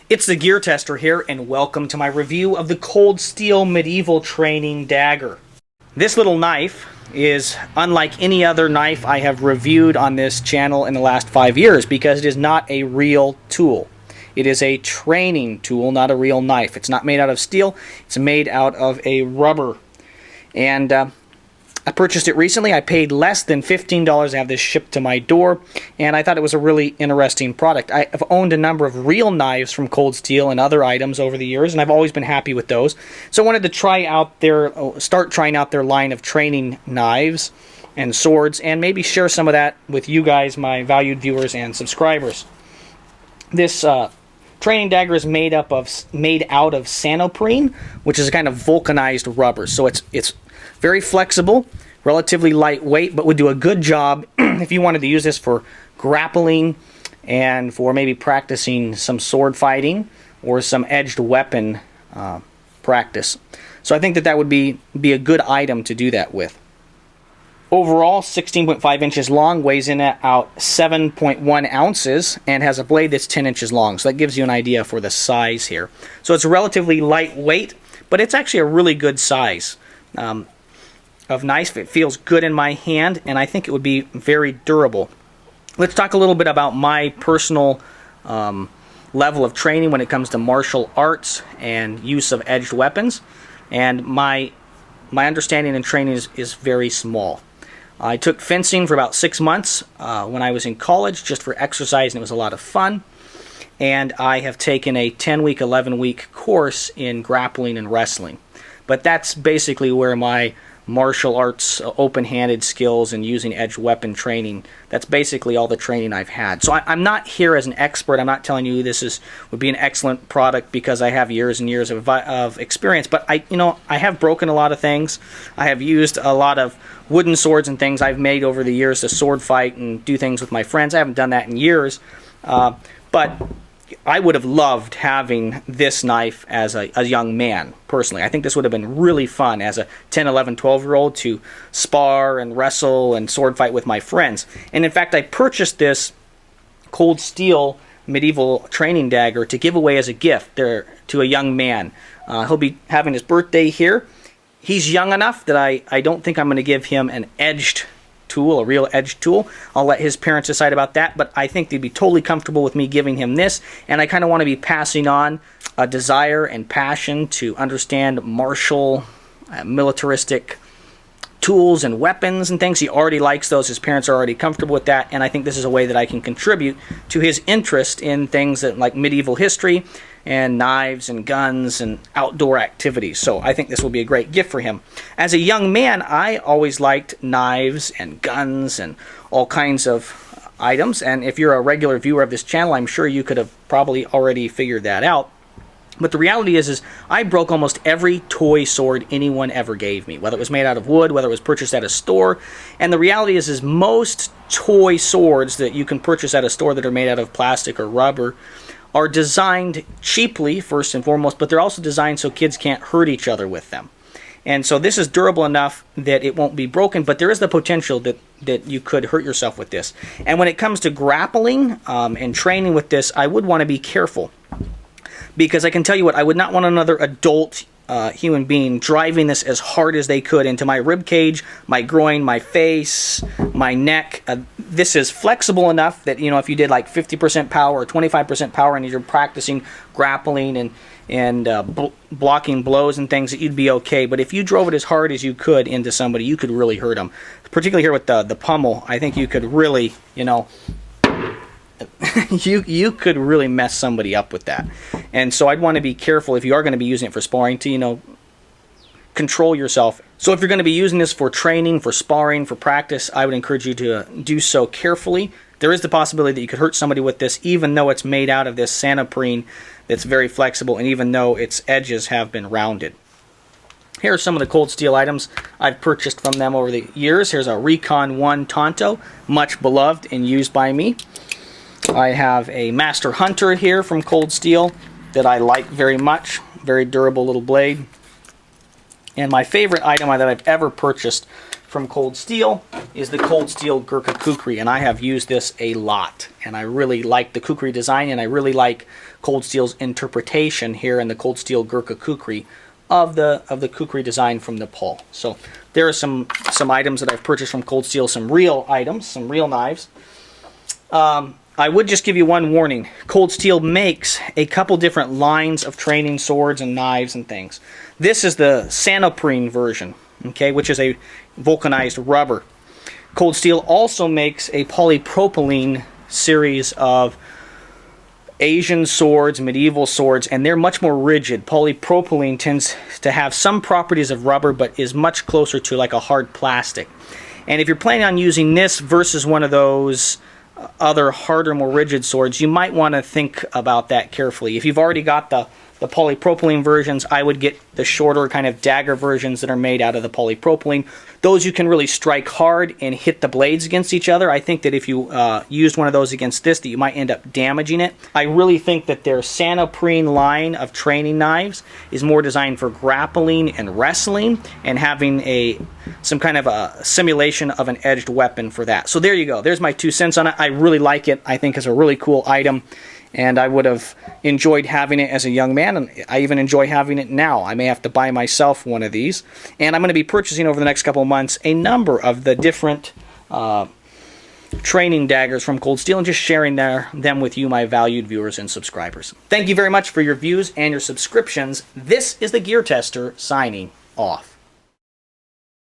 It's the Gear Tester here, and welcome to my review of the Cold Steel Medieval Training Dagger. This little knife is unlike any other knife I have reviewed on this channel in the last 5 years because it is not a real tool. It is a training tool, not a real knife. It's not made out of steel, it's made out of a rubber. And I purchased it recently. I paid less than $15 to have this shipped to my door, and I thought it was a really interesting product. I've owned a number of real knives from Cold Steel and other items over the years, and I've always been happy with those. So I wanted to start trying out their line of training knives and swords, and maybe share some of that with you guys, my valued viewers and subscribers. This training dagger is made out of santoprene, which is a kind of vulcanized rubber. So it's very flexible, relatively lightweight, but would do a good job if you wanted to use this for grappling and for maybe practicing some sword fighting or some edged weapon practice. So I think that would be a good item to do that with. Overall, 16.5 inches long, weighs in at out 7.1 ounces, and has a blade that's 10 inches long. So that gives you an idea for the size here. So it's relatively lightweight, but it's actually a really good size of knife. It feels good in my hand, and I think it would be very durable. Let's talk a little bit about my personal level of training when it comes to martial arts and use of edged weapons. And my understanding and training is very small. I took fencing for about 6 months when I was in college, just for exercise, and it was a lot of fun. And I have taken a 10-week, 11-week course in grappling and wrestling. But that's basically where my martial arts, open-handed skills, and using edged weapon training, that's basically all the training I've had. So I'm not here as an expert. I'm not telling you this would be an excellent product because I have years and years of experience. But I have broken a lot of things. I have used a lot of wooden swords and things I've made over the years to sword fight and do things with my friends. I haven't done that in years. But I would have loved having this knife as a young man, personally. I think this would have been really fun as a 10, 11, 12-year-old to spar and wrestle and sword fight with my friends. And in fact, I purchased this Cold Steel Medieval Training Dagger to give away as a gift to a young man. He'll be having his birthday here. He's young enough that I don't think I'm going to give him an edged tool, a real edge tool. I'll let his parents decide about that, but I think they'd be totally comfortable with me giving him this, and I kind of want to be passing on a desire and passion to understand martial, militaristic tools and weapons and things. He already likes those. His parents are already comfortable with that, and I think this is a way that I can contribute to his interest in things that like medieval history and knives and guns and outdoor activities. So I think this will be a great gift for him. As a young man, I always liked knives and guns and all kinds of items, and if you're a regular viewer of this channel, I'm sure you could have probably already figured that out. But the reality is I broke almost every toy sword anyone ever gave me, whether it was made out of wood, whether it was purchased at a store. And the reality is most toy swords that you can purchase at a store that are made out of plastic or rubber are designed cheaply, first and foremost, but they're also designed so kids can't hurt each other with them. And so this is durable enough that it won't be broken, but there is the potential that you could hurt yourself with this. And when it comes to grappling and training with this, I would want to be careful. Because I can tell you what, I would not want another adult human being driving this as hard as they could into my rib cage, my groin, my face, my neck. This is flexible enough that, if you did like 50% power or 25% power and you're practicing grappling and blocking blows and things, that you'd be okay. But if you drove it as hard as you could into somebody, you could really hurt them. Particularly here with the pommel, I think you could really, you could really mess somebody up with that. And so I'd want to be careful if you are going to be using it for sparring to, control yourself. So if you're going to be using this for training, for sparring, for practice, I would encourage you to do so carefully. There is the possibility that you could hurt somebody with this, even though it's made out of this santoprene that's very flexible, and even though its edges have been rounded. Here are some of the Cold Steel items I've purchased from them over the years. Here's a Recon 1 Tonto, much beloved and used by me. I have a Master Hunter here from Cold Steel that I like very much. Very durable little blade. And my favorite item that I've ever purchased from Cold Steel is the Cold Steel Gurkha Kukri, and I have used this a lot. And I really like the kukri design, and I really like Cold Steel's interpretation here in the Cold Steel Gurkha Kukri of the kukri design from Nepal. So there are some items that I've purchased from Cold Steel, some real items, some real knives. I would just give you one warning. Cold Steel makes a couple different lines of training swords and knives and things. This is the santoprene version, okay, which is a vulcanized rubber. Cold Steel also makes a polypropylene series of Asian swords, medieval swords, and they're much more rigid. Polypropylene tends to have some properties of rubber, but is much closer to like a hard plastic. And if you're planning on using this versus one of those other harder, more rigid swords, you might want to think about that carefully. If you've already got the polypropylene versions, I would get the shorter kind of dagger versions that are made out of the polypropylene. Those you can really strike hard and hit the blades against each other. I think that if you used one of those against this, that you might end up damaging it. I really think that their santoprene line of training knives is more designed for grappling and wrestling and having some kind of a simulation of an edged weapon for that. So there you go. There's my 2 cents on it. I really like it. I think it's a really cool item, and I would have enjoyed having it as a young man, and I even enjoy having it now. I may have to buy myself one of these, and I'm going to be purchasing over the next couple of months a number of the different training daggers from Cold Steel and just sharing them with you, my valued viewers and subscribers. Thank you very much for your views and your subscriptions. This is the Gear Tester signing off.